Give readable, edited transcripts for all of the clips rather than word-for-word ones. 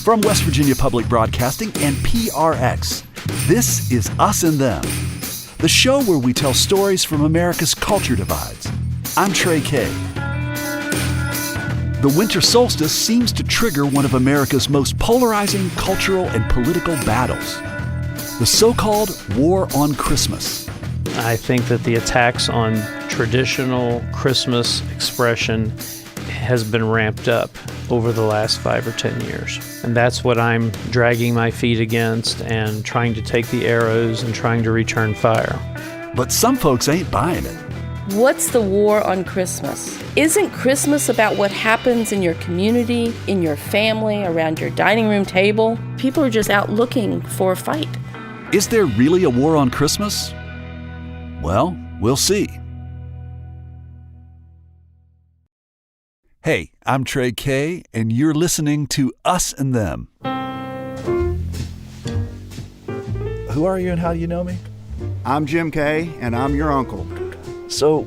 From West Virginia Public Broadcasting and PRX, this is Us and Them, the show where we tell stories from America's culture divides. I'm Trey Kay. The winter solstice seems to trigger one of America's most polarizing cultural and political battles, the so-called War on Christmas. I think that the attacks on traditional Christmas expression has been ramped up over the last 5 or 10 years. And that's what I'm dragging my feet against and trying to take the arrows and trying to return fire. But some folks ain't buying it. What's the war on Christmas? Isn't Christmas about what happens in your community, in your family, around your dining room table? People are just out looking for a fight. Is there really a war on Christmas? Well, we'll see. Hey, I'm Trey Kay, and you're listening to Us and Them. Who are you and how do you know me? I'm Jim Kay, and I'm your uncle. So,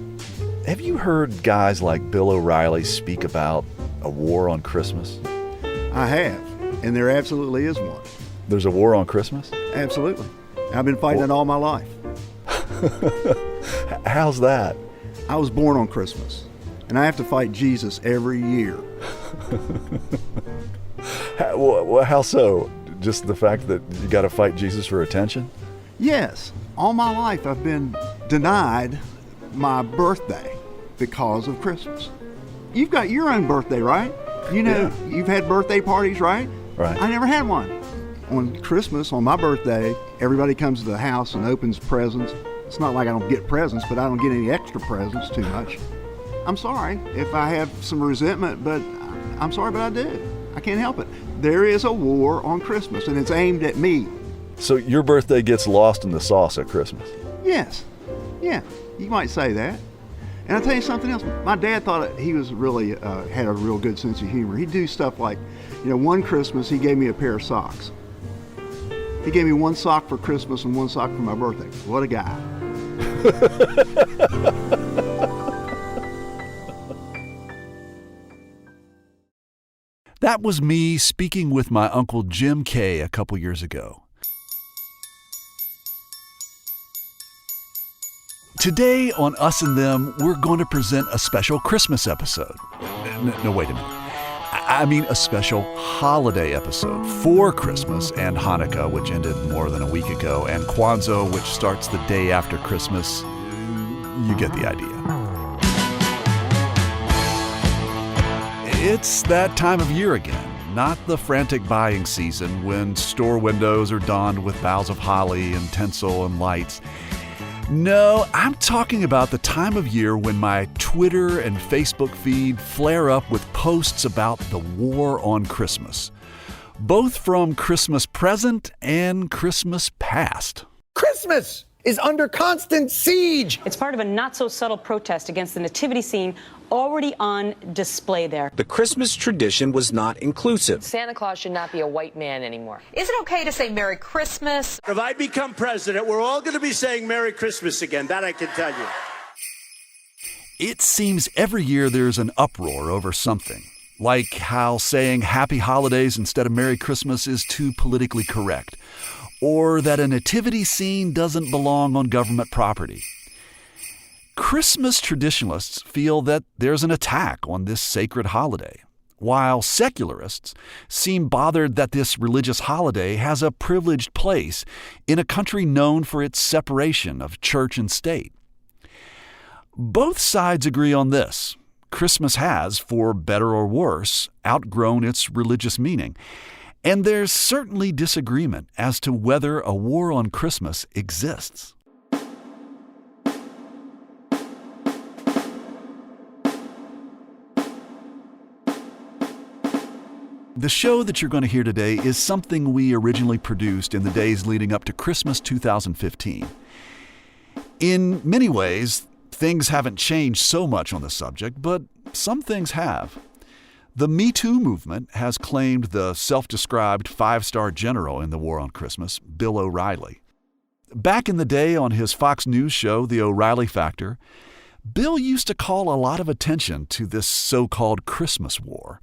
have you heard guys like Bill O'Reilly speak about a war on Christmas? I have, and there absolutely is one. There's a war on Christmas? Absolutely. I've been fighting it all my life. How's that? I was born on Christmas, and I have to fight Jesus every year. How so? Just the fact that you got to fight Jesus for attention? Yes, all my life I've been denied my birthday because of Christmas. You've got your own birthday, right? You know, You've had birthday parties, right? Right. I never had one. On Christmas, on my birthday, everybody comes to the house and opens presents. It's not like I don't get presents, but I don't get any extra presents too much. I'm sorry if I have some resentment, but I'm sorry, but I do. I can't help it. There is a war on Christmas, and it's aimed at me. So your birthday gets lost in the sauce at Christmas? Yes. Yeah, you might say that. And I'll tell you something else. My dad thought he was really, had a real good sense of humor. He'd do stuff like, one Christmas he gave me a pair of socks. He gave me one sock for Christmas and one sock for my birthday. What a guy. That was me speaking with my Uncle Jim Kay a couple years ago. Today on Us and Them, we're going to present a special Christmas episode. No, wait a minute. I mean a special holiday episode for Christmas and Hanukkah, which ended more than a week ago, and Kwanzaa, which starts the day after Christmas. You get the idea. It's that time of year again, not the frantic buying season when store windows are donned with boughs of holly and tinsel and lights. No, I'm talking about the time of year when my Twitter and Facebook feed flare up with posts about the war on Christmas, both from Christmas present and Christmas past. Christmas is under constant siege. It's part of a not-so-subtle protest against the nativity scene already on display there. The Christmas tradition was not inclusive. Santa Claus should not be a white man anymore. Is it okay to say Merry Christmas? If I become president, we're all going to be saying Merry Christmas again. That I can tell you. It seems every year there's an uproar over something, like how saying Happy Holidays instead of Merry Christmas is too politically correct, or that a nativity scene doesn't belong on government property. Christmas traditionalists feel that there's an attack on this sacred holiday, while secularists seem bothered that this religious holiday has a privileged place in a country known for its separation of church and state. Both sides agree on this. Christmas has, for better or worse, outgrown its religious meaning. And there's certainly disagreement as to whether a war on Christmas exists. The show that you're going to hear today is something we originally produced in the days leading up to Christmas 2015. In many ways, things haven't changed so much on the subject, but some things have. The Me Too movement has claimed the self-described five-star general in the war on Christmas, Bill O'Reilly. Back in the day on his Fox News show, The O'Reilly Factor, Bill used to call a lot of attention to this so-called Christmas war.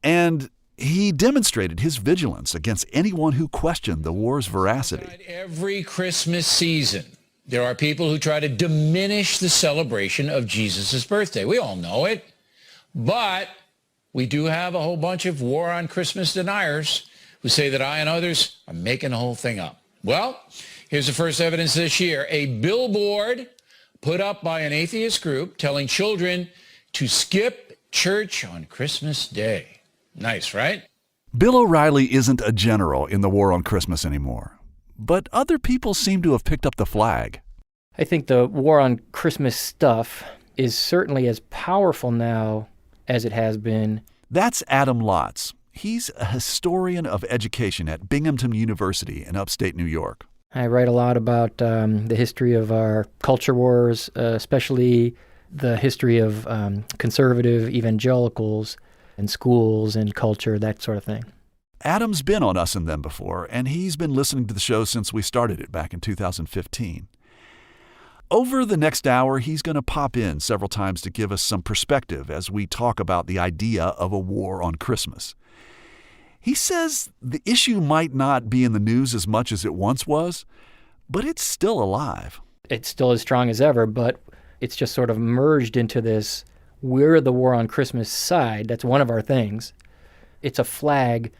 And He demonstrated his vigilance against anyone who questioned the war's veracity. Every Christmas season, there are people who try to diminish the celebration of Jesus' birthday. We all know it. But we do have a whole bunch of war on Christmas deniers who say that I and others are making the whole thing up. Well, here's the first evidence this year. A billboard put up by an atheist group telling children to skip church on Christmas Day. Nice, right? Bill O'Reilly isn't a general in the war on Christmas anymore, but other people seem to have picked up the flag. I think the war on Christmas stuff is certainly as powerful now as it has been. That's Adam Lotz. He's a historian of education at Binghamton University in upstate New York. I write a lot about the history of our culture wars, especially the history of conservative evangelicals and schools and culture, that sort of thing. Adam's been on Us and Them before, and he's been listening to the show since we started it back in 2015. Over the next hour, he's going to pop in several times to give us some perspective as we talk about the idea of a war on Christmas. He says the issue might not be in the news as much as it once was, but it's still alive. It's still as strong as ever, but it's just sort of merged into this, we're the war on Christmas side. That's one of our things. It's a flag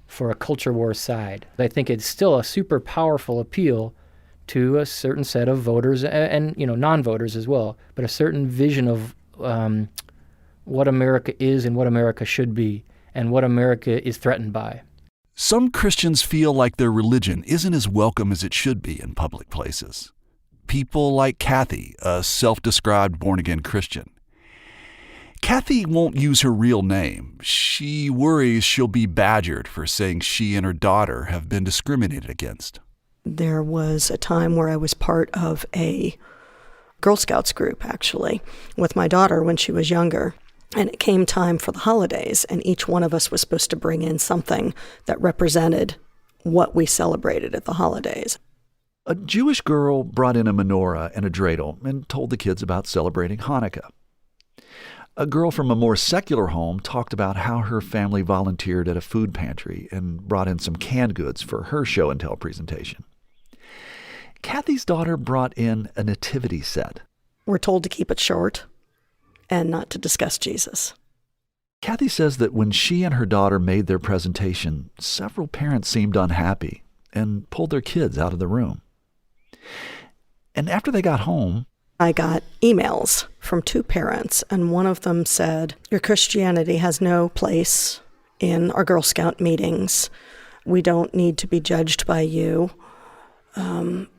for a culture war side. I think it's still a super powerful appeal to a certain set of voters and non-voters as well, but a certain vision of what America is and what America should be and what America is threatened by. Some Christians feel like their religion isn't as welcome as it should be in public places. People like Kathy, a self-described born-again Christian. Kathy won't use her real name. She worries she'll be badgered for saying she and her daughter have been discriminated against. There was a time where I was part of a Girl Scouts group, actually, with my daughter when she was younger. And it came time for the holidays, and each one of us was supposed to bring in something that represented what we celebrated at the holidays. A Jewish girl brought in a menorah and a dreidel and told the kids about celebrating Hanukkah. A girl from a more secular home talked about how her family volunteered at a food pantry and brought in some canned goods for her show and tell presentation. Kathy's daughter brought in a nativity set. We're told to keep it short and not to discuss Jesus. Kathy says that when she and her daughter made their presentation, several parents seemed unhappy and pulled their kids out of the room. And after they got home, I got emails from 2 parents, and one of them said, "Your Christianity has no place in our Girl Scout meetings. We don't need to be judged by you.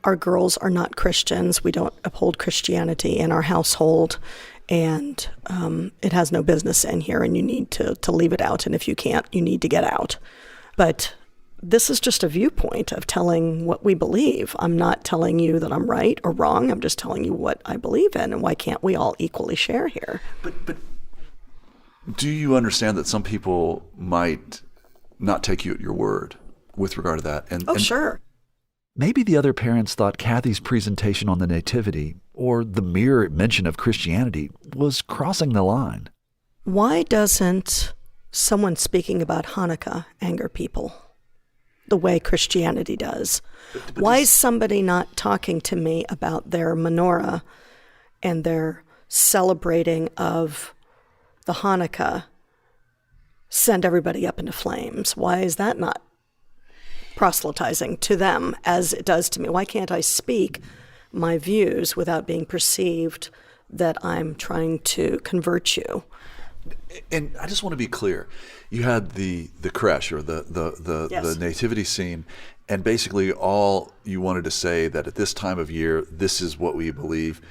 Our girls are not Christians. We don't uphold Christianity in our household, and it has no business in here, and you need to leave it out, and if you can't, you need to get out." But this is just a viewpoint of telling what we believe. I'm not telling you that I'm right or wrong. I'm just telling you what I believe in, and why can't we all equally share here? But do you understand that some people might not take you at your word with regard to that? And sure. Maybe the other parents thought Kathy's presentation on the Nativity, or the mere mention of Christianity, was crossing the line. Why doesn't someone speaking about Hanukkah anger people the way Christianity does? Why is somebody not talking to me about their menorah and their celebrating of the Hanukkah send everybody up into flames? Why is that not proselytizing to them as it does to me? Why can't I speak my views without being perceived that I'm trying to convert you? And I just want to be clear. You had the creche or the nativity scene, and basically all you wanted to say that at this time of year, this is what we believe,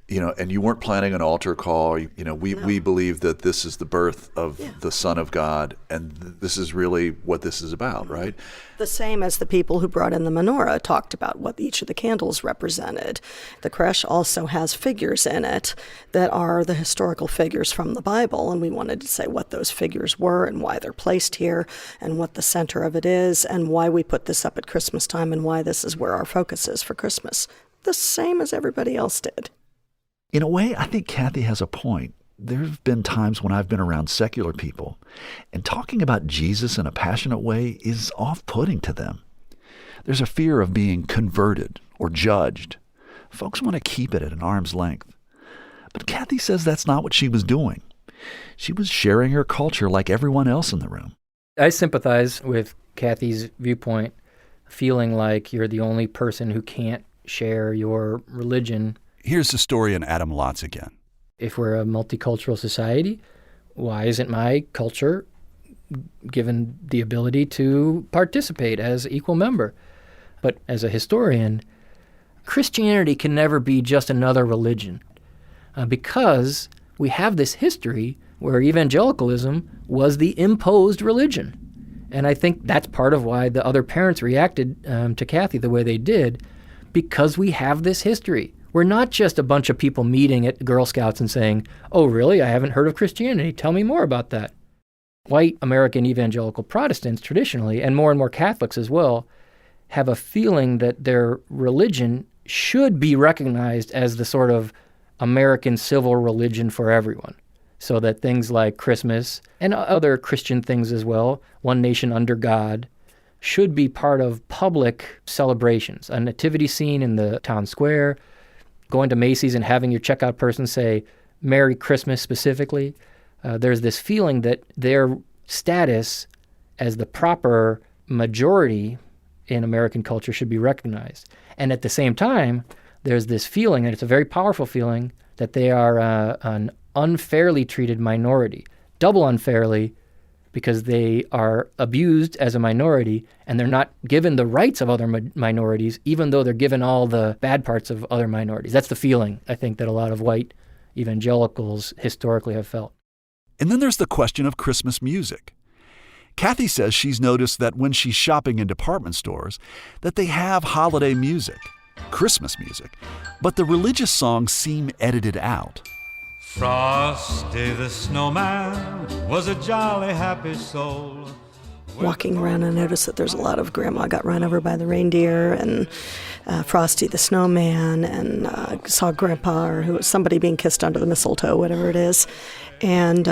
and you weren't planning an altar call. We believe that this is the birth of the Son of God, and this is really what this is about, right? The same as the people who brought in the menorah talked about what each of the candles represented. The creche also has figures in it that are the historical figures from the Bible, and we wanted to say what those figures were and why they're placed here and what the center of it is and why we put this up at Christmas time and why this is where our focus is for Christmas. The same as everybody else did. In a way, I think Kathy has a point. there have been times when I've been around secular people, and talking about Jesus in a passionate way is off-putting to them. There's a fear of being converted or judged. Folks want to keep it at an arm's length. But Kathy says that's not what she was doing. She was sharing her culture like everyone else in the room. I sympathize with Kathy's viewpoint, feeling like you're the only person who can't share your religion. Here's historian Adam Lotz again. If we're a multicultural society, why isn't my culture given the ability to participate as equal member? But as a historian, Christianity can never be just another religion because we have this history where evangelicalism was the imposed religion. And I think that's part of why the other parents reacted to Kathy the way they did, because we have this history. We're not just a bunch of people meeting at Girl Scouts and saying, oh, really? I haven't heard of Christianity. Tell me more about that. White American evangelical Protestants traditionally, and more Catholics as well, have a feeling that their religion should be recognized as the sort of American civil religion for everyone. So that things like Christmas and other Christian things as well, One Nation Under God, should be part of public celebrations. A nativity scene in the town square, going to Macy's and having your checkout person say, Merry Christmas specifically. There's this feeling that their status as the proper majority in American culture should be recognized. And at the same time, there's this feeling, and it's a very powerful feeling, that they are an unfairly treated minority. Double unfairly, because they are abused as a minority and they're not given the rights of other minorities, even though they're given all the bad parts of other minorities. That's the feeling, I think, that a lot of white evangelicals historically have felt. And then there's the question of Christmas music. Kathy says she's noticed that when she's shopping in department stores, that they have holiday music, Christmas music, but the religious songs seem edited out. Frosty the Snowman was a jolly happy soul. Walking around, I noticed that there's a lot of Grandma got run over by the reindeer and Frosty the Snowman, and saw Grandpa or somebody being kissed under the mistletoe, whatever it is, and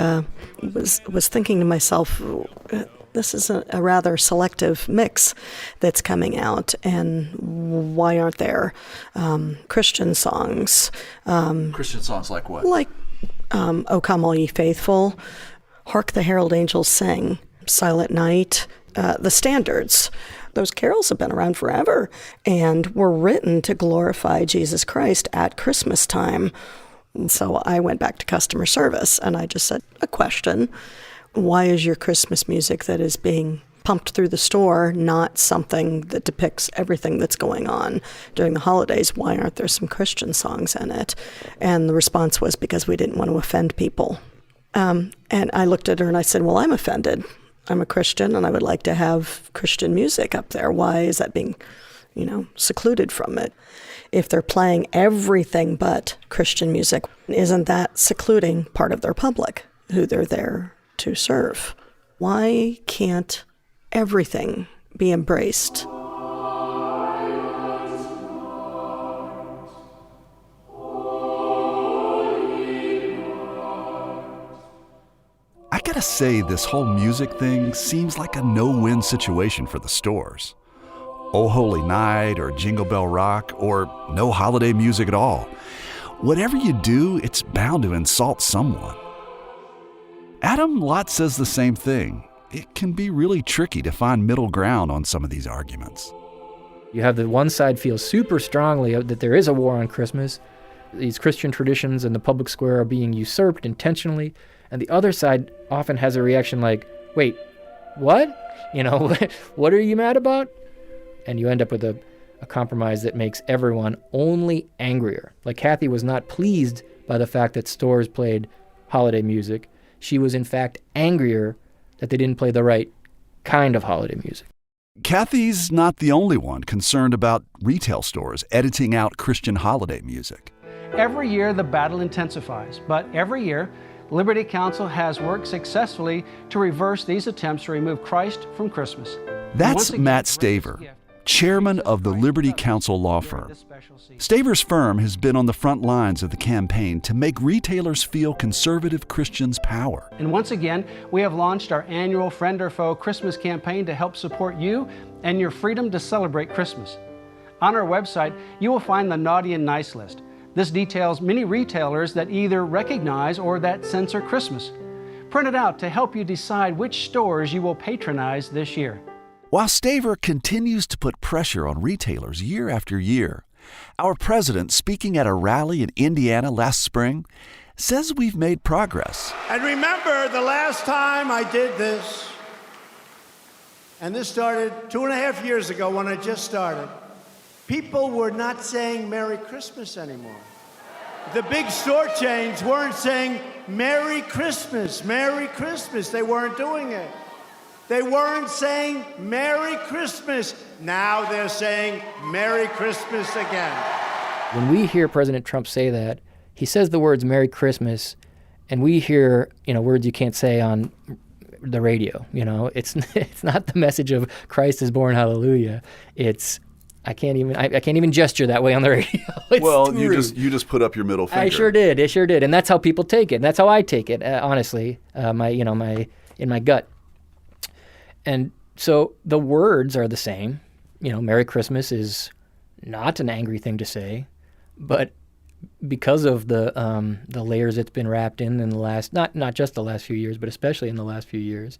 was thinking to myself, this is a rather selective mix that's coming out, and why aren't there Christian songs? Christian songs like what? Like O Come All Ye Faithful, Hark the Herald Angels Sing, Silent Night, the standards. Those carols have been around forever and were written to glorify Jesus Christ at Christmas time. And so I went back to customer service and I just said, a question. Why is your Christmas music that is being pumped through the store not something that depicts everything that's going on during the holidays? Why aren't there some Christian songs in it? And the response was because we didn't want to offend people. And I looked at her and I said, well, I'm offended. I'm a Christian and I would like to have Christian music up there. Why is that being, secluded from it? If they're playing everything but Christian music, isn't that secluding part of their public who they're there to serve? Why can't everything be embraced? I gotta say, this whole music thing seems like a no-win situation for the stores. Oh Holy Night or Jingle Bell Rock or no holiday music at all. Whatever you do, it's bound to insult someone. Adam Lotz says the same thing. It can be really tricky to find middle ground on some of these arguments. You have the one side feel super strongly that there is a war on Christmas. These Christian traditions in the public square are being usurped intentionally. And the other side often has a reaction like, wait, what? What are you mad about? And you end up with a compromise that makes everyone only angrier. Like Kathy was not pleased by the fact that stores played holiday music. She was in fact angrier that they didn't play the right kind of holiday music. Kathy's not the only one concerned about retail stores editing out Christian holiday music. Every year the battle intensifies, but every year Liberty Counsel has worked successfully to reverse these attempts to remove Christ from Christmas. That's Matt Staver, chairman of the Liberty Counsel law firm. Staver's firm has been on the front lines of the campaign to make retailers feel conservative Christians' power. And once again, we have launched our annual Friend or Foe Christmas campaign to help support you and your freedom to celebrate Christmas. On our website, you will find the Naughty and Nice list. This details many retailers that either recognize or that censor Christmas. Print it out to help you decide which stores you will patronize this year. While Staver continues to put pressure on retailers year after year, our president, speaking at a rally in Indiana last spring, says we've made progress. And remember the last time I did this, and this started 2.5 years ago when I just started, people were not saying Merry Christmas anymore. The big store chains weren't saying Merry Christmas, Merry Christmas. They weren't doing it. They weren't saying Merry Christmas. Now they're saying Merry Christmas again. When we hear President Trump say that, he says the words Merry Christmas, and we hear, words you can't say on the radio. It's not the message of Christ is born, hallelujah. It's I can't even gesture that way on the radio. Well, you just put up your middle finger. I sure did, and that's how people take it. And that's how I take it, honestly. In my gut. And so the words are the same. Merry Christmas is not an angry thing to say, but because of the layers it's been wrapped in the last not just the last few years, but especially in the last few years,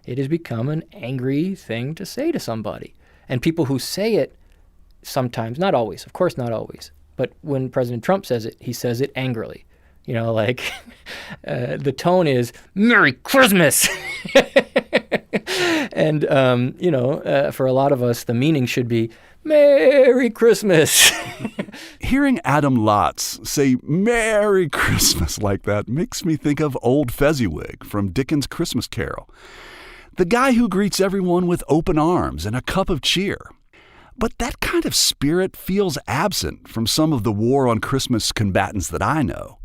it has become an angry thing to say to somebody. And people who say it sometimes, not always, of course not always, but when President Trump says it, he says it angrily. The tone is Merry Christmas. And, for a lot of us, the meaning should be Merry Christmas. Hearing Adam Lotz say Merry Christmas like that makes me think of old Fezziwig from Dickens' Christmas Carol. The guy who greets everyone with open arms and a cup of cheer. But that kind of spirit feels absent from some of the war on Christmas combatants that I know.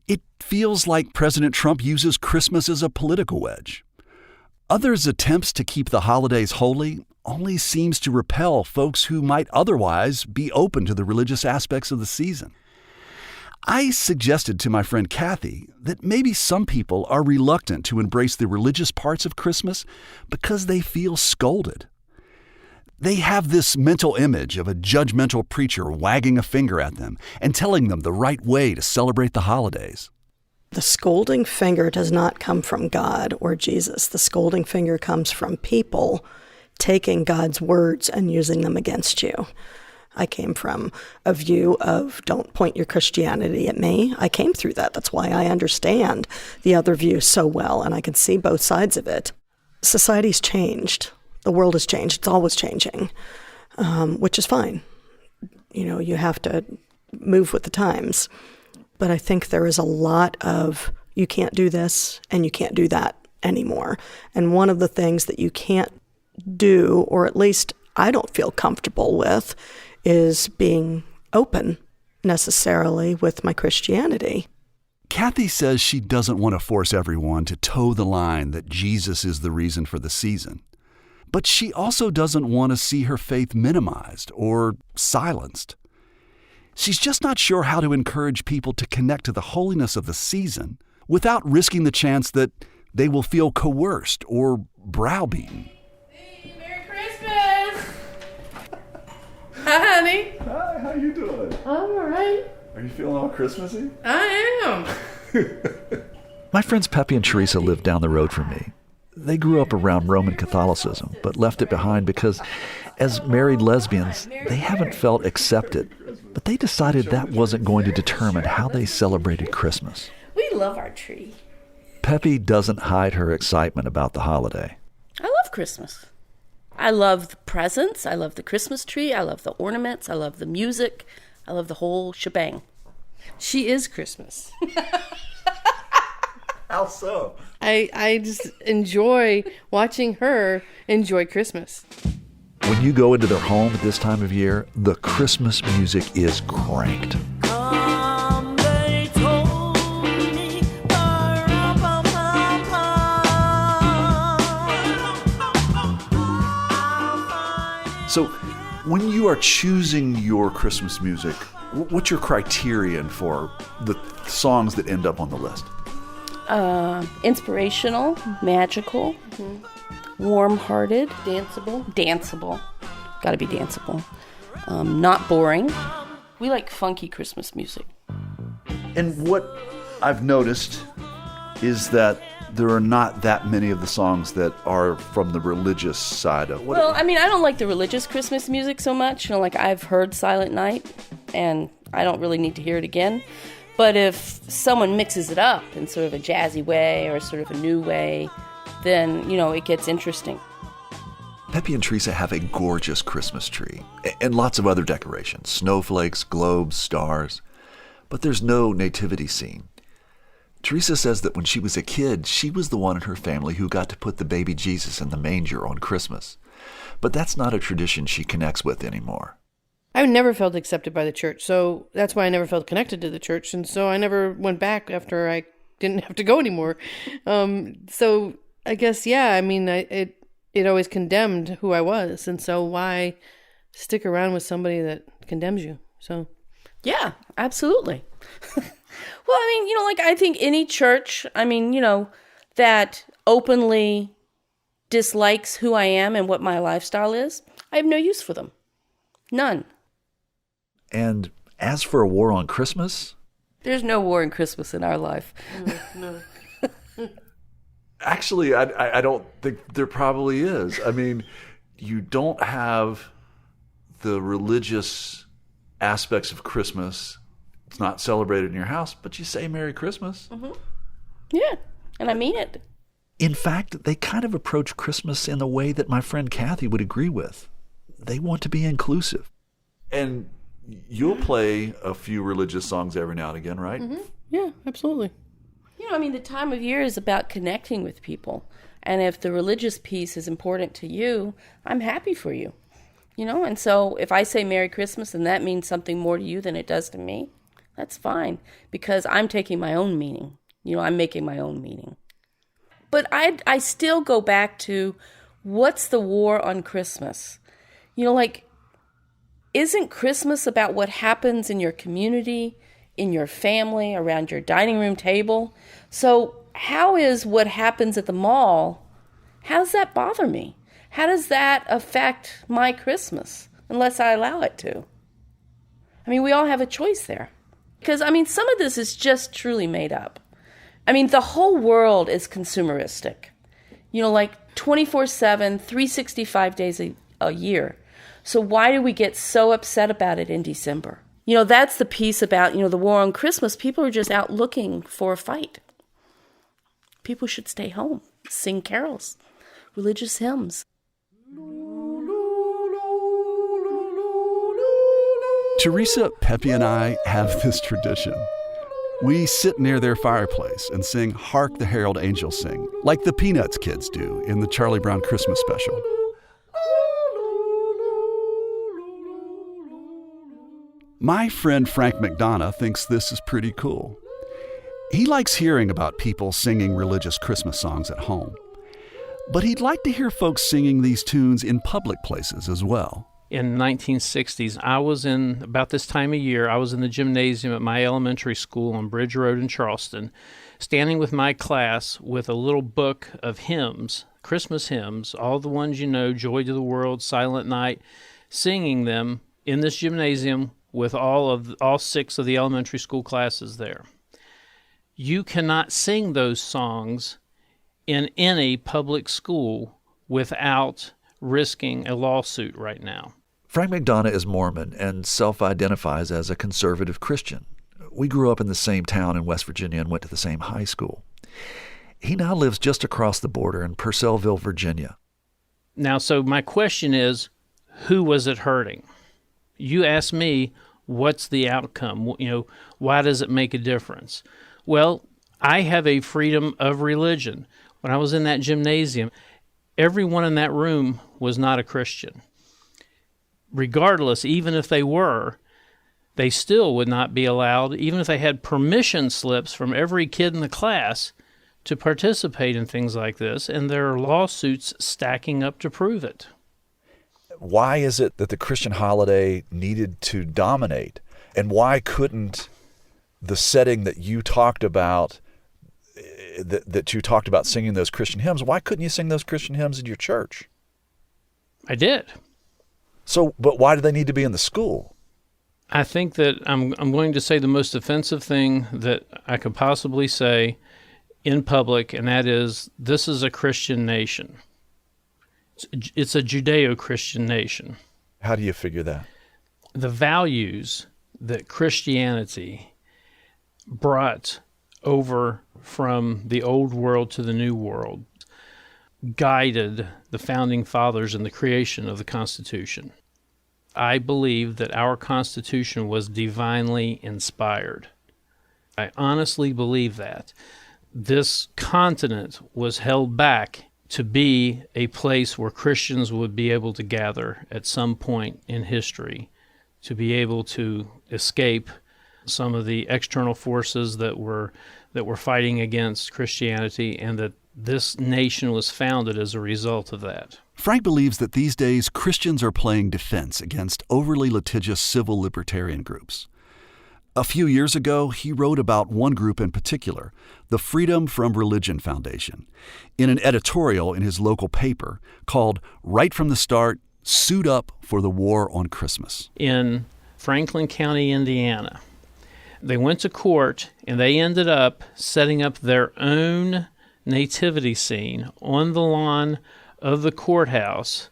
It feels like President Trump uses Christmas as a political wedge. Others' attempts to keep the holidays holy only seems to repel folks who might otherwise be open to the religious aspects of the season. I suggested to my friend Kathy that maybe some people are reluctant to embrace the religious parts of Christmas because they feel scolded. They have this mental image of a judgmental preacher wagging a finger at them and telling them the right way to celebrate the holidays. The scolding finger does not come from God or Jesus. The scolding finger comes from people taking God's words and using them against you. I came from a view of don't point your Christianity at me. I came through that. That's why I understand the other view so well, and I can see both sides of it. Society's changed. The world has changed. It's always changing, which is fine. You have to move with the times. But I think there is a lot of you can't do this and you can't do that anymore. And one of the things that you can't do, or at least I don't feel comfortable with, is being open necessarily with my Christianity. Kathy says she doesn't want to force everyone to toe the line that Jesus is the reason for the season. But she also doesn't want to see her faith minimized or silenced. She's just not sure how to encourage people to connect to the holiness of the season without risking the chance that they will feel coerced or browbeaten. Hey, Merry Christmas! Hi, honey. Hi, how you doing? I'm all right. Are you feeling all Christmassy? I am. My friends Pepe and Teresa live down the road from me. They grew up around Roman Catholicism, but left it behind because, as married lesbians, they haven't felt accepted. But they decided that wasn't going to determine how they celebrated Christmas. We love our tree. Pepe doesn't hide her excitement about the holiday. I love Christmas. I love the presents. I love the Christmas tree. I love the ornaments. I love the music. I love the whole shebang. She is Christmas. How so? I just enjoy watching her enjoy Christmas. When you go into their home at this time of year, the Christmas music is cranked. So When you are choosing your Christmas music, what's your criterion for the songs that end up on the list? Inspirational, magical, warm-hearted, danceable. Got to be danceable. Not boring. We like funky Christmas music. And what I've noticed is that there are not that many of the songs that are from the religious side of it. Well, I mean, I don't like the religious Christmas music so much. Like I've heard Silent Night, and I don't really need to hear it again. But if someone mixes it up in sort of a jazzy way or sort of a new way, then, it gets interesting. Peppy and Teresa have a gorgeous Christmas tree and lots of other decorations, snowflakes, globes, stars. But there's no nativity scene. Teresa says that when she was a kid, she was the one in her family who got to put the baby Jesus in the manger on Christmas. But that's not a tradition she connects with anymore. I never felt accepted by the church, so that's why I never felt connected to the church, and so I never went back after I didn't have to go anymore. So I guess, it always condemned who I was, and so why stick around with somebody that condemns you? So, yeah, absolutely. Well, I think any church, that openly dislikes who I am and what my lifestyle is, I have no use for them. None. And as for a war on Christmas? There's no war on Christmas in our life. No. Actually, I don't think there probably is. You don't have the religious aspects of Christmas. It's not celebrated in your house, but you say Merry Christmas. Mm-hmm. Yeah, and I mean it. In fact, they kind of approach Christmas in a way that my friend Kathy would agree with. They want to be inclusive. And you'll play a few religious songs every now and again, right? Mm-hmm. Yeah, absolutely. The time of year is about connecting with people. And if the religious piece is important to you, I'm happy for you. And so if I say Merry Christmas and that means something more to you than it does to me, that's fine. Because I'm taking my own meaning. I'm making my own meaning. But I still go back to, what's the war on Christmas? Isn't Christmas about what happens in your community, in your family, around your dining room table? So how is what happens at the mall, how does that bother me? How does that affect my Christmas, unless I allow it to? We all have a choice there. Because, some of this is just truly made up. The whole world is consumeristic. 24/7, 365 days a year. So why do we get so upset about it in December? That's the piece about, the war on Christmas. People are just out looking for a fight. People should stay home, sing carols, religious hymns. Teresa, Peppy, and I have this tradition. We sit near their fireplace and sing Hark the Herald Angels Sing, like the Peanuts kids do in the Charlie Brown Christmas special. My friend Frank McDonough thinks this is pretty cool. He likes hearing about people singing religious Christmas songs at home. But he'd like to hear folks singing these tunes in public places as well. In the 1960s, about this time of year, I was in the gymnasium at my elementary school on Bridge Road in Charleston, standing with my class with a little book of hymns, Christmas hymns, all the ones Joy to the World, Silent Night, singing them in this gymnasium with all 6 of the elementary school classes there. You cannot sing those songs in any public school without risking a lawsuit right now. Frank McDonough is Mormon and self-identifies as a conservative Christian. We grew up in the same town in West Virginia and went to the same high school. He now lives just across the border in Purcellville, Virginia. Now, so my question is, who was it hurting? You asked me, what's the outcome? Why does it make a difference? Well, I have a freedom of religion. When I was in that gymnasium, everyone in that room was not a Christian. Regardless, even if they were, they still would not be allowed, even if they had permission slips from every kid in the class, to participate in things like this, and there are lawsuits stacking up to prove it. Why is it that the Christian holiday needed to dominate? And why couldn't the setting that you talked about, that you talked about singing those Christian hymns, why couldn't you sing those Christian hymns in your church? I did. So, but why do they need to be in the school? I think that I'm going to say the most offensive thing that I could possibly say in public, and that is, this is a Christian nation. It's a Judeo-Christian nation. How do you figure that? The values that Christianity brought over from the old world to the new world guided the founding fathers in the creation of the Constitution. I believe that our Constitution was divinely inspired. I honestly believe that. This continent was held back to be a place where Christians would be able to gather at some point in history, to be able to escape some of the external forces that were fighting against Christianity, and that this nation was founded as a result of that. Frank believes that these days Christians are playing defense against overly litigious civil libertarian groups. A few years ago, he wrote about one group in particular, the Freedom from Religion Foundation, in an editorial in his local paper called Right from the Start, Suit Up for the War on Christmas. In Franklin County, Indiana, they went to court and they ended up setting up their own nativity scene on the lawn of the courthouse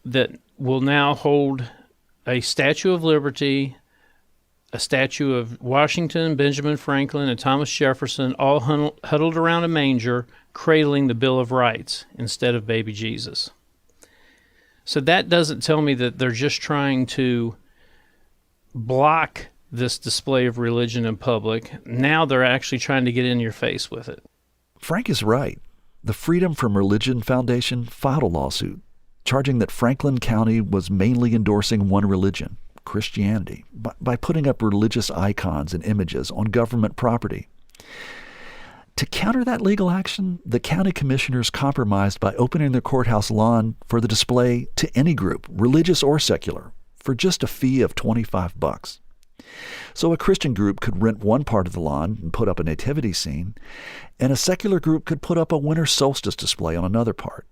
that will now hold a Statue of Liberty, a statue of Washington, Benjamin Franklin, and Thomas Jefferson, all huddled around a manger, cradling the Bill of Rights instead of baby Jesus. So that doesn't tell me that they're just trying to block this display of religion in public. Now they're actually trying to get in your face with it. Frank is right. The Freedom from Religion Foundation filed a lawsuit charging that Franklin County was mainly endorsing one religion, Christianity, by putting up religious icons and images on government property. To counter that legal action, the county commissioners compromised by opening their courthouse lawn for the display to any group, religious or secular, for just a fee of $25. So a Christian group could rent one part of the lawn and put up a nativity scene, and a secular group could put up a winter solstice display on another part.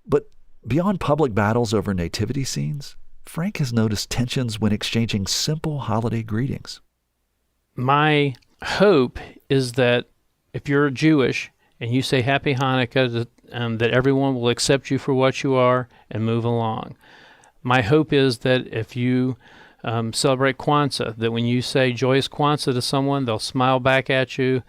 But beyond public battles over nativity scenes, Frank has noticed tensions when exchanging simple holiday greetings. My hope is that if you're Jewish and you say Happy Hanukkah, that everyone will accept you for what you are and move along. My hope is that if you celebrate Kwanzaa, that when you say Joyous Kwanzaa to someone, they'll smile back at you,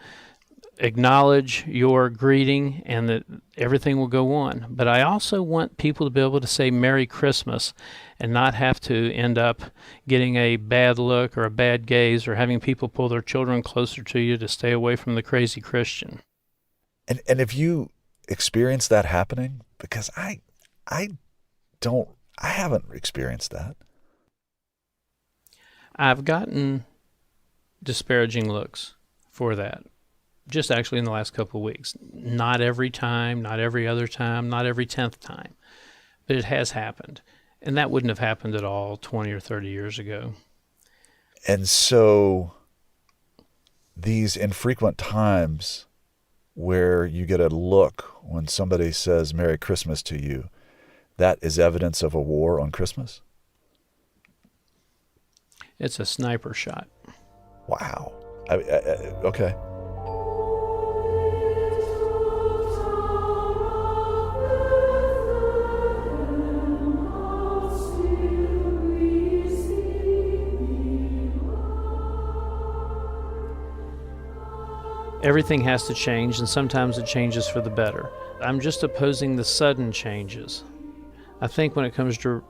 acknowledge your greeting, and that everything will go on. But I also want people to be able to say Merry Christmas and not have to end up getting a bad look or a bad gaze or having people pull their children closer to you to stay away from the crazy Christian. And if you experience that happening, because I haven't experienced that. I've gotten disparaging looks for that, just actually in the last couple of weeks. Not every time, not every other time, not every 10th time, but it has happened. And that wouldn't have happened at all 20 or 30 years ago. And so these infrequent times where you get a look when somebody says Merry Christmas to you, that is evidence of a war on Christmas? It's a sniper shot. Wow. Okay. Everything has to change, and sometimes it changes for the better. I'm just opposing the sudden changes. I think when it comes to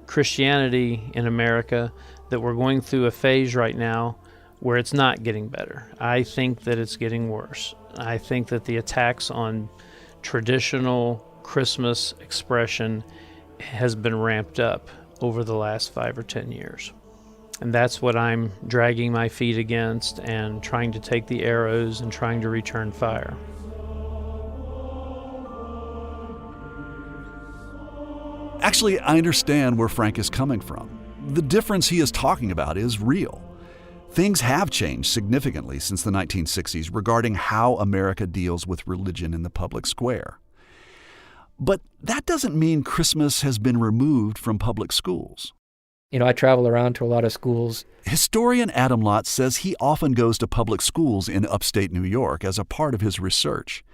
Christianity in America, that we're going through a phase right now where it's not getting better. I think that it's getting worse. I think that the attacks on traditional Christmas expression has been ramped up over the last 5 or 10 years. And that's what I'm dragging my feet against and trying to take the arrows and trying to return fire. Actually, I understand where Frank is coming from. The difference he is talking about is real. Things have changed significantly since the 1960s regarding how America deals with religion in the public square. But that doesn't mean Christmas has been removed from public schools. I travel around to a lot of schools. Historian Adam Lott says he often goes to public schools in upstate New York as a part of his research.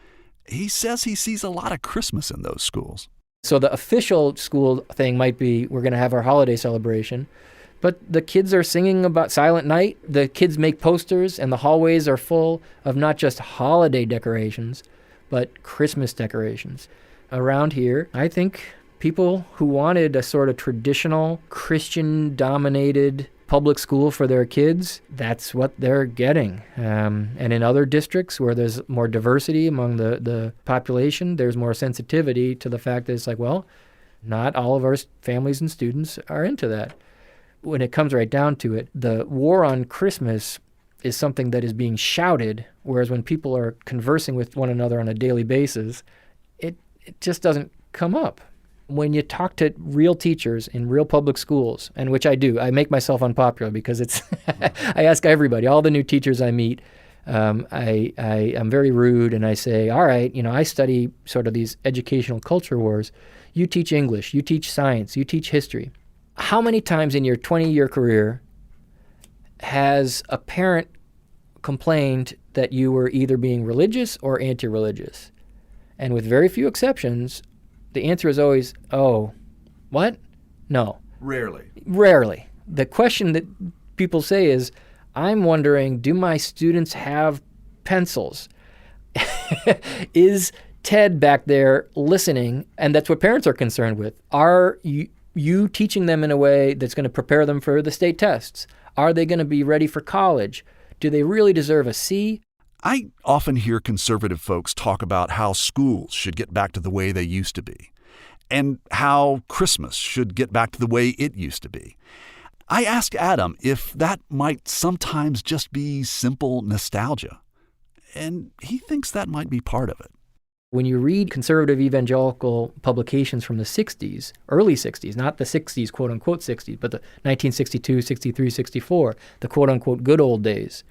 He says he sees a lot of Christmas in those schools. So the official school thing might be, we're going to have our holiday celebration, but the kids are singing about Silent Night. The kids make posters, and the hallways are full of not just holiday decorations, but Christmas decorations. Around here, I think people who wanted a sort of traditional Christian-dominated public school for their kids, that's what they're getting. And in other districts where there's more diversity among the population, there's more sensitivity to the fact that it's like, well, not all of our families and students are into that. When it comes right down to it, the war on Christmas is something that is being shouted, whereas when people are conversing with one another on a daily basis, it just doesn't come up. When you talk to real teachers in real public schools, and which I do, I make myself unpopular because it's I ask everybody, all the new teachers I meet, I'm very rude, and I say, all right, I study sort of these educational culture wars. You teach English, you teach science, you teach history. How many times in your 20-year career has a parent complained that you were either being religious or anti-religious? And with very few exceptions, the answer is always, oh, what? No. Rarely. The question that people say is, I'm wondering, do my students have pencils? Is Ted back there listening? And that's what parents are concerned with. Are you teaching them in a way that's going to prepare them for the state tests? Are they going to be ready for college? Do they really deserve a C? I often hear conservative folks talk about how schools should get back to the way they used to be, and how Christmas should get back to the way it used to be. I asked Adam if that might sometimes just be simple nostalgia, and he thinks that might be part of it. When you read conservative evangelical publications from the 60s, early 60s, not the 60s, quote-unquote 60s, but the 1962, 63, 64, the quote-unquote good old days,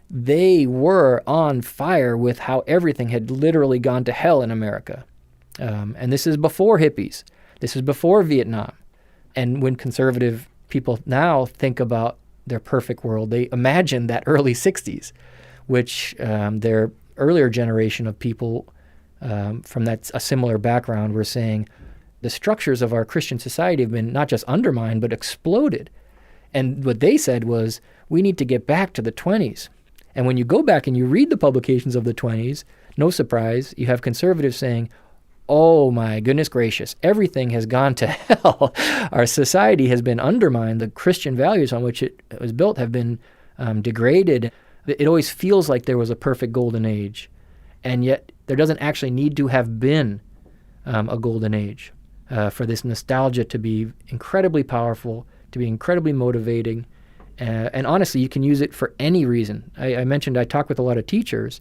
they were on fire with how everything had literally gone to hell in America. And this is before hippies. This is before Vietnam. And when conservative people now think about their perfect world, they imagine that early 60s, which their earlier generation of people from a similar background were saying the structures of our Christian society have been not just undermined, but exploded. And what they said was, we need to get back to the 20s. And when you go back and you read the publications of the 20s, no surprise, you have conservatives saying, oh my goodness gracious, everything has gone to hell. Our society has been undermined. The Christian values on which it was built have been degraded. It always feels like there was a perfect golden age. And yet there doesn't actually need to have been a golden age for this nostalgia to be incredibly powerful, to be incredibly motivating. And honestly, you can use it for any reason. I mentioned I talk with a lot of teachers.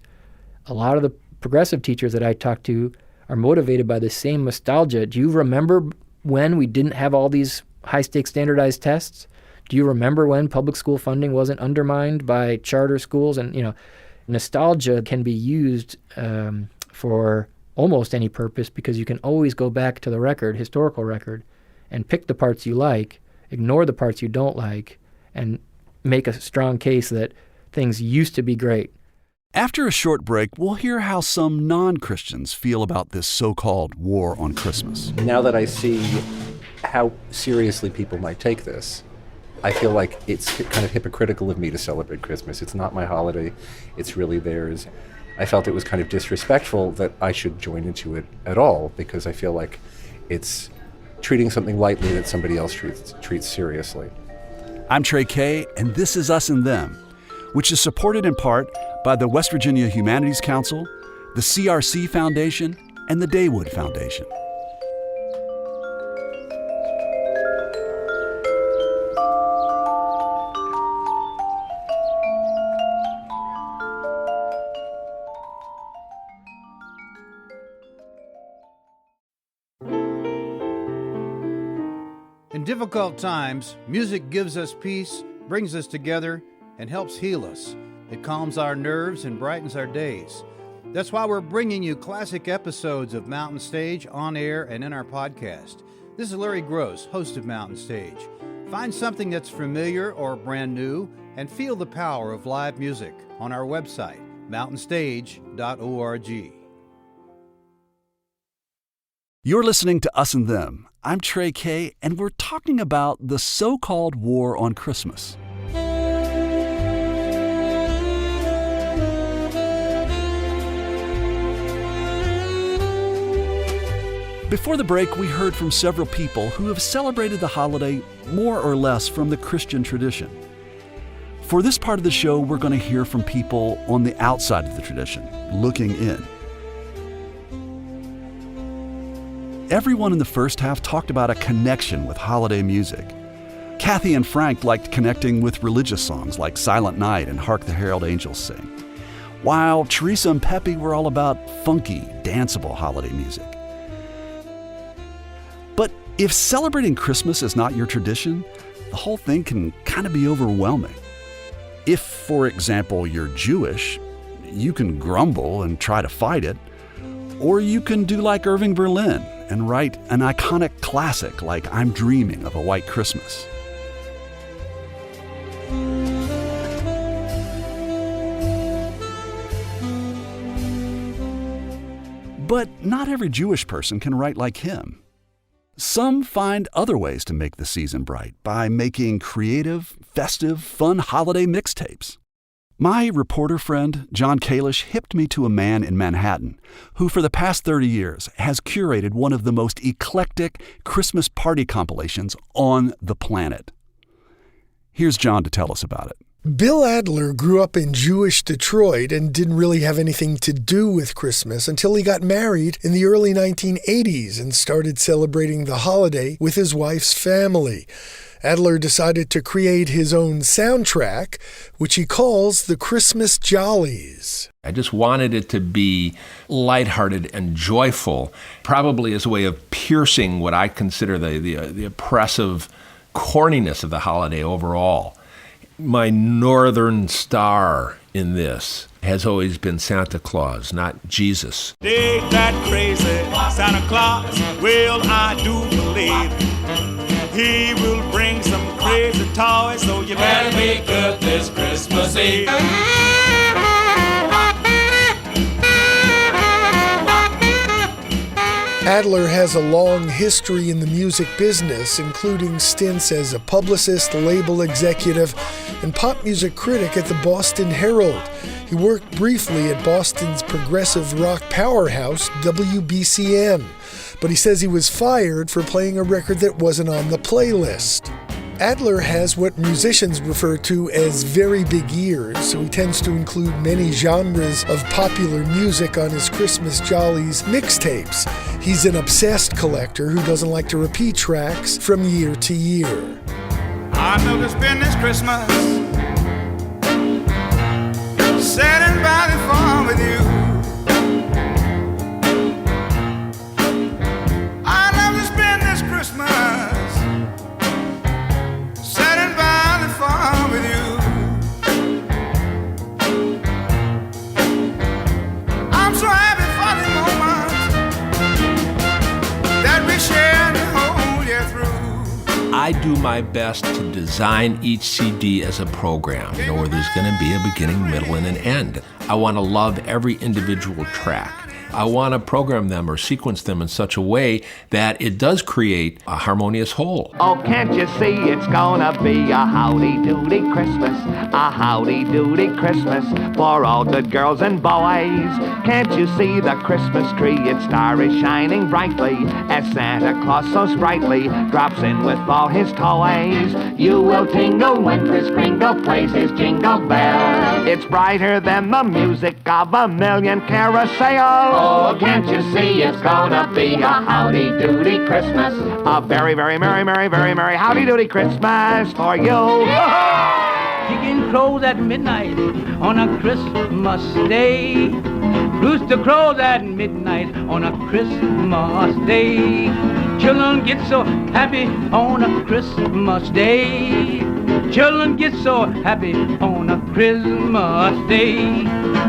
A lot of the progressive teachers that I talk to are motivated by the same nostalgia. Do you remember when we didn't have all these high-stakes standardized tests? Do you remember when public school funding wasn't undermined by charter schools? And, nostalgia can be used for almost any purpose because you can always go back to the record, historical record, and pick the parts you like, ignore the parts you don't like, and make a strong case that things used to be great. After a short break, we'll hear how some non-Christians feel about this so-called war on Christmas. Now that I see how seriously people might take this, I feel like it's kind of hypocritical of me to celebrate Christmas. It's not my holiday. It's really theirs. I felt it was kind of disrespectful that I should join into it at all because I feel like it's treating something lightly that somebody else treats seriously. I'm Trey Kay, and this is Us and Them, which is supported in part by the West Virginia Humanities Council, the CRC Foundation, and the Daywood Foundation. In difficult times, music gives us peace, brings us together, and helps heal us. It calms our nerves and brightens our days. That's why we're bringing you classic episodes of Mountain Stage on air and in our podcast. This is Larry Gross, host of Mountain Stage. Find something that's familiar or brand new and feel the power of live music on our website, mountainstage.org. You're listening to Us and Them. I'm Trey Kay, and we're talking about the so-called war on Christmas. Before the break, we heard from several people who have celebrated the holiday more or less from the Christian tradition. For this part of the show, we're going to hear from people on the outside of the tradition, looking in. Everyone in the first half talked about a connection with holiday music. Kathy and Frank liked connecting with religious songs like Silent Night and Hark the Herald Angels Sing, while Teresa and Peppy were all about funky, danceable holiday music. But if celebrating Christmas is not your tradition, the whole thing can kind of be overwhelming. If, for example, you're Jewish, you can grumble and try to fight it, or you can do like Irving Berlin and write an iconic classic like I'm Dreaming of a White Christmas. But not every Jewish person can write like him. Some find other ways to make the season bright by making creative, festive, fun holiday mixtapes. My reporter friend, John Kalish, hipped me to a man in Manhattan who, for the past 30 years, has curated one of the most eclectic Christmas party compilations on the planet. Here's John to tell us about it. Bill Adler grew up in Jewish Detroit and didn't really have anything to do with Christmas until he got married in the early 1980s and started celebrating the holiday with his wife's family. Adler decided to create his own soundtrack, which he calls the Christmas Jollies. I just wanted it to be lighthearted and joyful, probably as a way of piercing what I consider the oppressive corniness of the holiday overall. My northern star in this has always been Santa Claus, not Jesus. Dig that crazy Santa Claus, well, I do believe he will bring some crazy toys, so you better be good this Christmas Eve. Adler has a long history in the music business, including stints as a publicist, label executive, and pop music critic at the Boston Herald. He worked briefly at Boston's progressive rock powerhouse, WBCM, but he says he was fired for playing a record that wasn't on the playlist. Adler has what musicians refer to as very big ears, so he tends to include many genres of popular music on his Christmas Jollies mixtapes. He's an obsessed collector who doesn't like to repeat tracks from year to year. I know to spend this Christmas sitting by the farm with you. I love to spend this Christmas sitting by the farm with you. I'm so happy for the moment that we share the whole year through. I do my best to design each CD as a program, where there's going to be a beginning, middle, and an end. I want to love every individual track. I want to program them or sequence them in such a way that it does create a harmonious whole. Oh, can't you see it's gonna be a howdy-doody Christmas, a howdy-doody Christmas for all good girls and boys. Can't you see the Christmas tree? Its star is shining brightly as Santa Claus so sprightly drops in with all his toys. You will tingle when Kris Kringle plays his jingle bell. It's brighter than the music of a million carousels. Oh, can't you see it's gonna be a howdy-doody Christmas? A very, very merry, merry, very merry howdy-doody Christmas for you. Chicken crows at midnight on a Christmas day. Rooster crows at midnight on a Christmas day. Children get so happy on a Christmas day. Children get so happy on a Christmas day.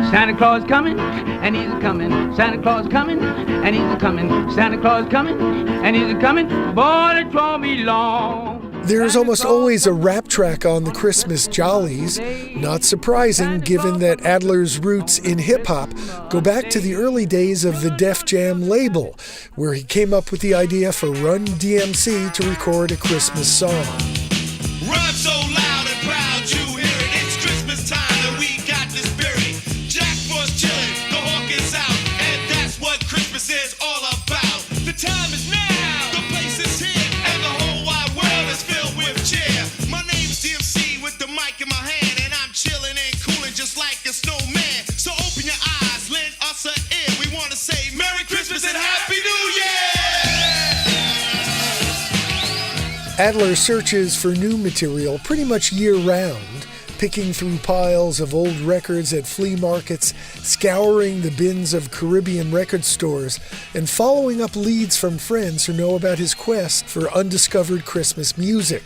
Santa Claus coming, and he's coming. Santa Claus coming, and he's coming. Santa Claus coming, and he's coming. Boy, it won't be long. There's almost always a rap track on the Christmas Jollies. Not surprising, given that Adler's roots in hip-hop go back to the early days of the Def Jam label, where he came up with the idea for Run DMC to record a Christmas song. Run so loud and proud, you hear it. It's Christmas time and we got the spirit. Jack was chilling, the hawk is out, and that's what Christmas is all about. The time is now, the place is here, and the whole wide world is filled with cheer. My name's DMC with the mic in my hand, and I'm chilling and cooling just like a snowman. So open your eyes, lend us an ear. We want to say Merry Christmas and Happy New Year! Adler searches for new material pretty much year-round, picking through piles of old records at flea markets, scouring the bins of Caribbean record stores, and following up leads from friends who know about his quest for undiscovered Christmas music.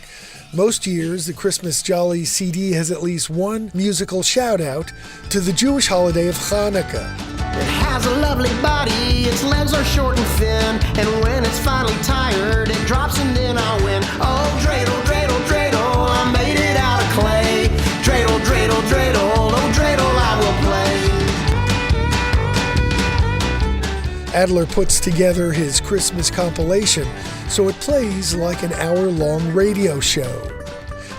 Most years, the Christmas Jolly CD has at least one musical shout-out to the Jewish holiday of Hanukkah. It has a lovely body, its legs are short and thin, and when it's finally tired, it drops and then I win. Oh, dreidel, dreidel, dreidel, I made it out of clay. Dreidel, dreidel, dreidel, oh, dreidel, I will play. Adler puts together his Christmas compilation so it plays like an hour-long radio show.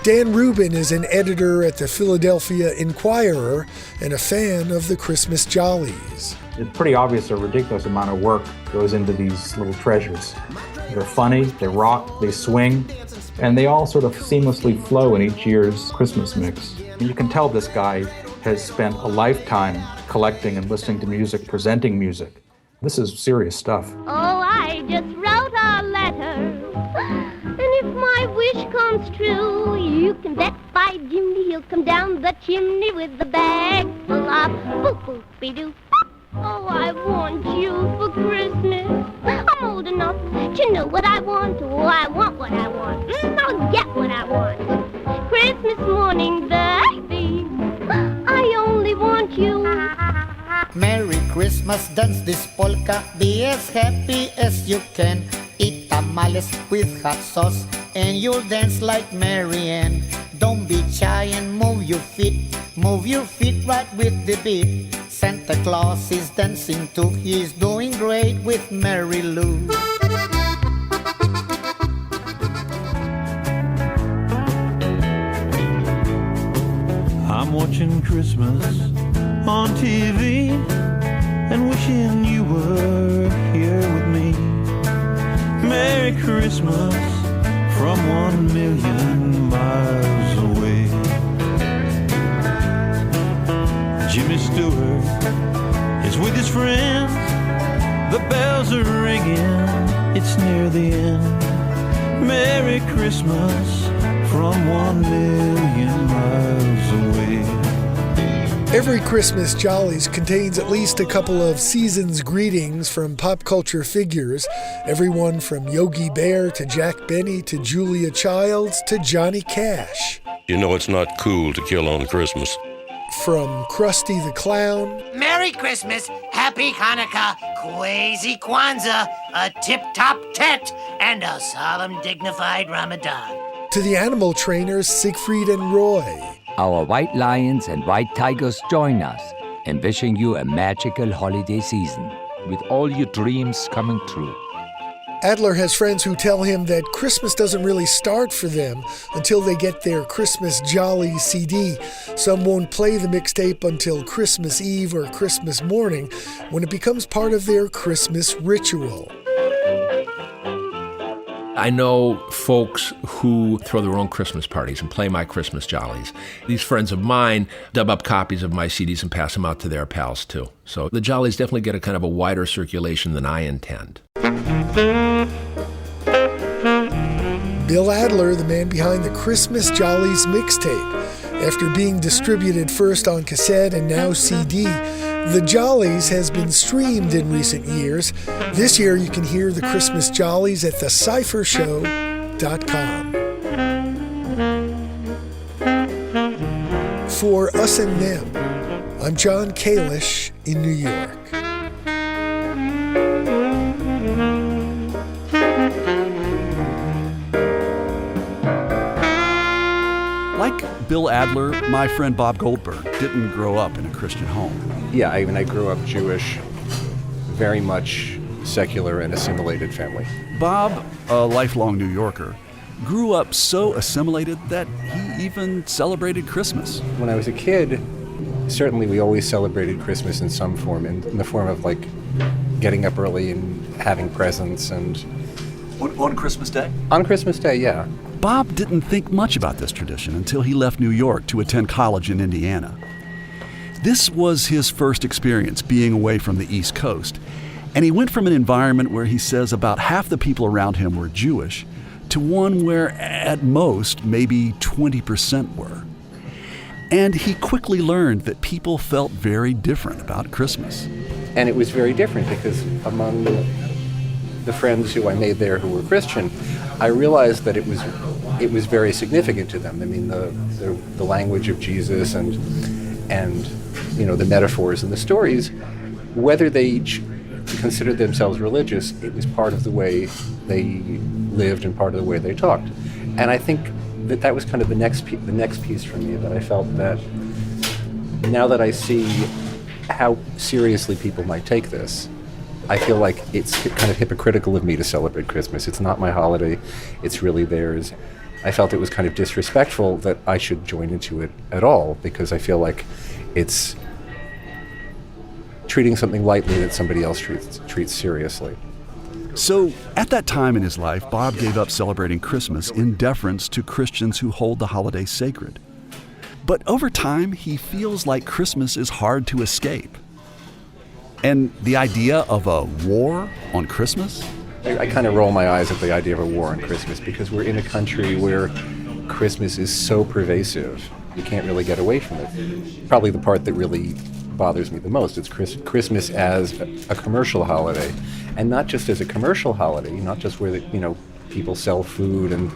Dan Rubin is an editor at the Philadelphia Inquirer and a fan of the Christmas Jollies. It's pretty obvious a ridiculous amount of work goes into these little treasures. They're funny, they rock, they swing, and they all sort of seamlessly flow in each year's Christmas mix. And you can tell this guy has spent a lifetime collecting and listening to music, presenting music. This is serious stuff. Oh, I just wrote a letter. And if my wish comes true, you can bet by Jimmy he'll come down the chimney with the bag full of boop-boop-be-doo. Oh, I want you for Christmas. I'm old enough to know what I want. Oh, I want what I want. I'll get what I want. Christmas morning, baby, I only want you. Merry Christmas, dance this polka, be as happy as you can. Eat tamales with hot sauce, and you'll dance like Mary Ann. Don't be shy and move your feet right with the beat. Santa Claus is dancing too, he's doing great with Mary Lou. I'm watching Christmas on TV and wishing you were here with me. Merry Christmas from 1,000,000 miles away. Jimmy Stewart is with his friends. The bells are ringing, it's near the end. Merry Christmas from 1,000,000 miles away. Every Christmas Jollies contains at least a couple of season's greetings from pop culture figures, everyone from Yogi Bear to Jack Benny to Julia Childs to Johnny Cash. You know it's not cool to kill on Christmas. From Krusty the Clown. Merry Christmas, Happy Hanukkah, Kwezi Kwanzaa, a tip-top tet, and a solemn, dignified Ramadan. To the animal trainers Siegfried and Roy. Our white lions and white tigers join us in wishing you a magical holiday season with all your dreams coming true. Adler has friends who tell him that Christmas doesn't really start for them until they get their Christmas Jolly CD. Some won't play the mixtape until Christmas Eve or Christmas morning, when it becomes part of their Christmas ritual. I know folks who throw their own Christmas parties and play my Christmas Jollies. These friends of mine dub up copies of my CDs and pass them out to their pals too. So the Jollies definitely get a kind of a wider circulation than I intend. Bill Adler, the man behind the Christmas Jollies mixtape. After being distributed first on cassette and now CD, The Jollies has been streamed in recent years. This year you can hear the Christmas Jollies at the Cypher Show PopMusicCritic.com. For Us and Them, I'm John Kalish in New York. Like Bill Adler, my friend Bob Goldberg didn't grow up in a Christian home. Yeah, I grew up Jewish, very much secular and assimilated family. Bob, a lifelong New Yorker, grew up so assimilated that he even celebrated Christmas. When I was a kid, certainly we always celebrated Christmas in some form, in the form of like getting up early and having presents and... On Christmas Day? On Christmas Day, yeah. Bob didn't think much about this tradition until he left New York to attend college in Indiana. This was his first experience being away from the East Coast, and he went from an environment where he says about half the people around him were Jewish to one where at most maybe 20% were. And he quickly learned that people felt very different about Christmas. And it was very different because among the friends who I made there who were Christian, I realized that it was very significant to them. I mean, the language of Jesus and the metaphors and the stories, whether they considered themselves religious, it was part of the way they lived and part of the way they talked. And I think that was kind of the next piece for me, that I felt that now that I see how seriously people might take this, I feel like it's kind of hypocritical of me to celebrate Christmas. It's not my holiday, it's really theirs. I felt it was kind of disrespectful that I should join into it at all, because I feel like it's treating something lightly that somebody else treats seriously. So, at that time in his life, Bob gave up celebrating Christmas in deference to Christians who hold the holiday sacred. But over time, he feels like Christmas is hard to escape. And the idea of a war on Christmas? I kind of roll my eyes at the idea of a war on Christmas, because we're in a country where Christmas is so pervasive. You can't really get away from it. Probably the part that really bothers me the most. It's Christmas as a commercial holiday, and not just as a commercial holiday, not just where people sell food and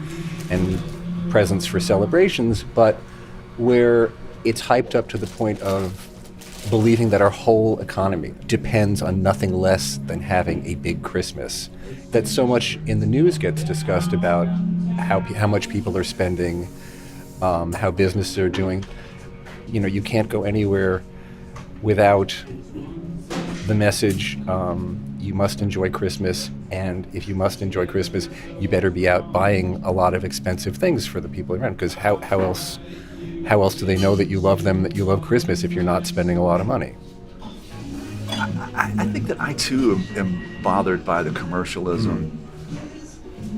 presents for celebrations, but where it's hyped up to the point of believing that our whole economy depends on nothing less than having a big Christmas. That so much in the news gets discussed about how much people are spending, how businesses are doing. You can't go anywhere without the message, you must enjoy Christmas, and if you must enjoy Christmas, you better be out buying a lot of expensive things for the people around, because how else do they know that you love them, that you love Christmas, if you're not spending a lot of money? I think that I too am bothered by the commercialism.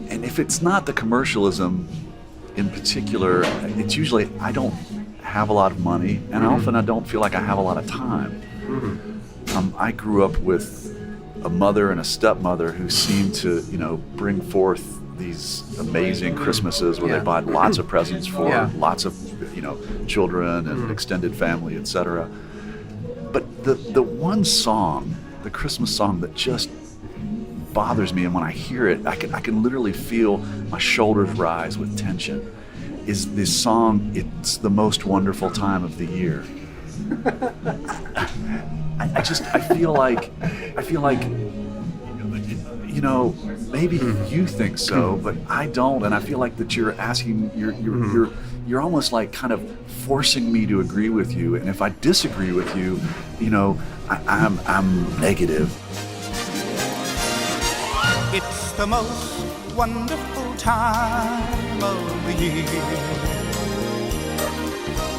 And if it's not the commercialism in particular, it's usually I don't have a lot of money, and often I don't feel like I have a lot of time. I grew up with a mother and a stepmother who seemed to, bring forth these amazing Christmases where they bought lots of presents for lots of, children and extended family, etc. But the one song, the Christmas song that just bothers me, and when I hear it, I can literally feel my shoulders rise with tension, is this song, "It's the Most Wonderful Time of the Year." I feel like, maybe you think so, but I don't, and I feel like that you're asking, you're almost like kind of forcing me to agree with you, and if I disagree with you, I'm negative. It's the most wonderful time of the year,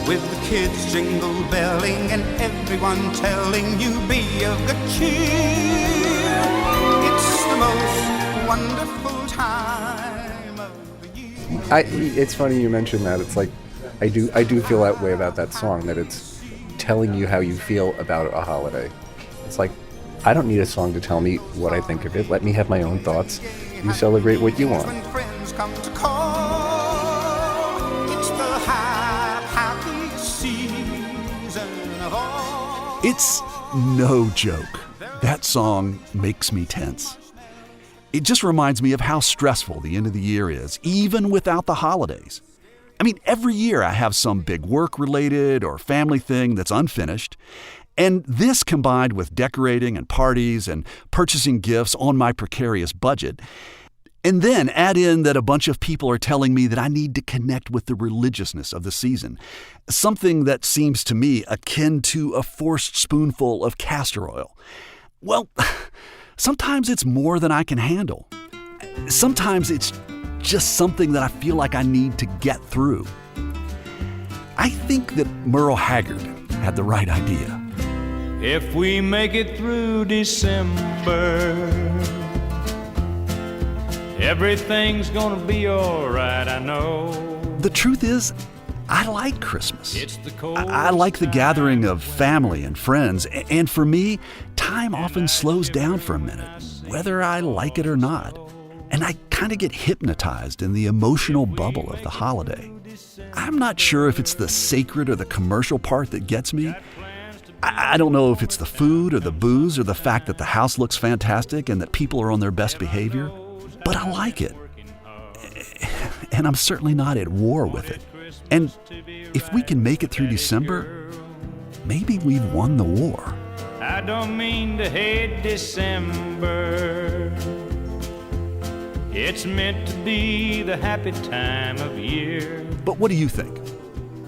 with the kids jingle belling and everyone telling you be of good cheer. It's the most wonderful time of the year. It's funny you mentioned that. It's like I do feel that way about that song, that it's telling you how you feel about a holiday. It's like, I don't need a song to tell me what I think of it. Let me have my own thoughts. You celebrate what you want. When friends come to call, it's the happiest season of all. It's no joke. That song makes me tense. It just reminds me of how stressful the end of the year is, even without the holidays. I mean, every year I have some big work-related or family thing that's unfinished, and this combined with decorating and parties and purchasing gifts on my precarious budget, and then add in that a bunch of people are telling me that I need to connect with the religiousness of the season, something that seems to me akin to a forced spoonful of castor oil. Well, sometimes it's more than I can handle. Sometimes it's just something that I feel like I need to get through. I think that Merle Haggard had the right idea. If we make it through December, everything's gonna be alright, I know. The truth is, I like Christmas. I like the gathering of family and friends, and for me, time often slows down for a minute, whether I like it or not. And I kind of get hypnotized in the emotional bubble of the holiday. I'm not sure if it's the sacred or the commercial part that gets me. I don't know if it's the food or the booze or the fact that the house looks fantastic and that people are on their best behavior, but I like it. And I'm certainly not at war with it. And if we can make it through December, maybe we've won the war. I don't mean to hate December. It's meant to be the happy time of year. But what do you think?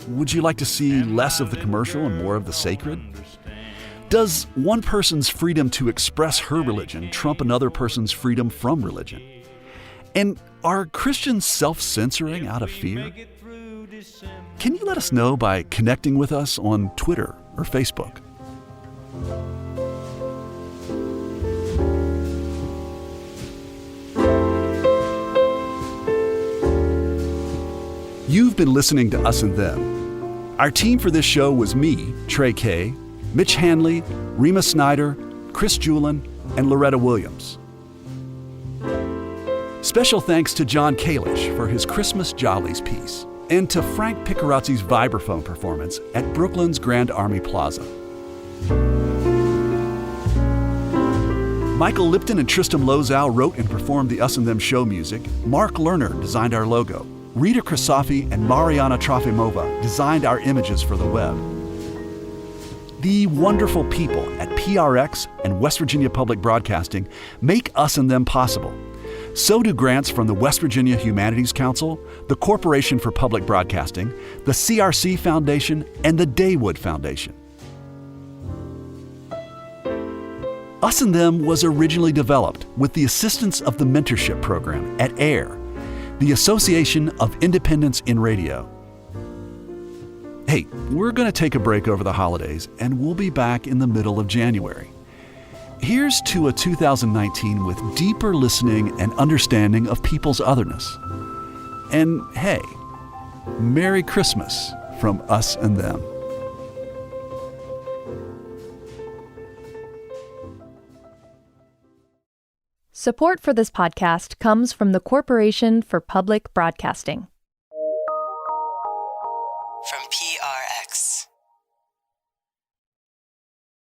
Would you like to see less of the commercial and more of the sacred? Does one person's freedom to express her religion trump another person's freedom from religion? And are Christians self-censoring out of fear? Can you let us know by connecting with us on Twitter or Facebook? You've been listening to Us and Them. Our team for this show was me, Trey Kay, Mitch Hanley, Rima Snyder, Chris Julin, and Loretta Williams. Special thanks to John Kalish for his Christmas Jollies piece, and to Frank Picarazzi's vibraphone performance at Brooklyn's Grand Army Plaza. Michael Lipton and Tristam Lozow wrote and performed the Us and Them show music. Mark Lerner designed our logo. Rita Krisafi and Mariana Trofimova designed our images for the web. The wonderful people at PRX and West Virginia Public Broadcasting make Us and Them possible. So do grants from the West Virginia Humanities Council, the Corporation for Public Broadcasting, the CRC Foundation, and the Daywood Foundation. Us and Them was originally developed with the assistance of the mentorship program at AIR, the Association of Independents in Radio. Hey, we're going to take a break over the holidays, and we'll be back in the middle of January. Here's to a 2019 with deeper listening and understanding of people's otherness. And hey, Merry Christmas from Us and Them. Support for this podcast comes from the Corporation for Public Broadcasting.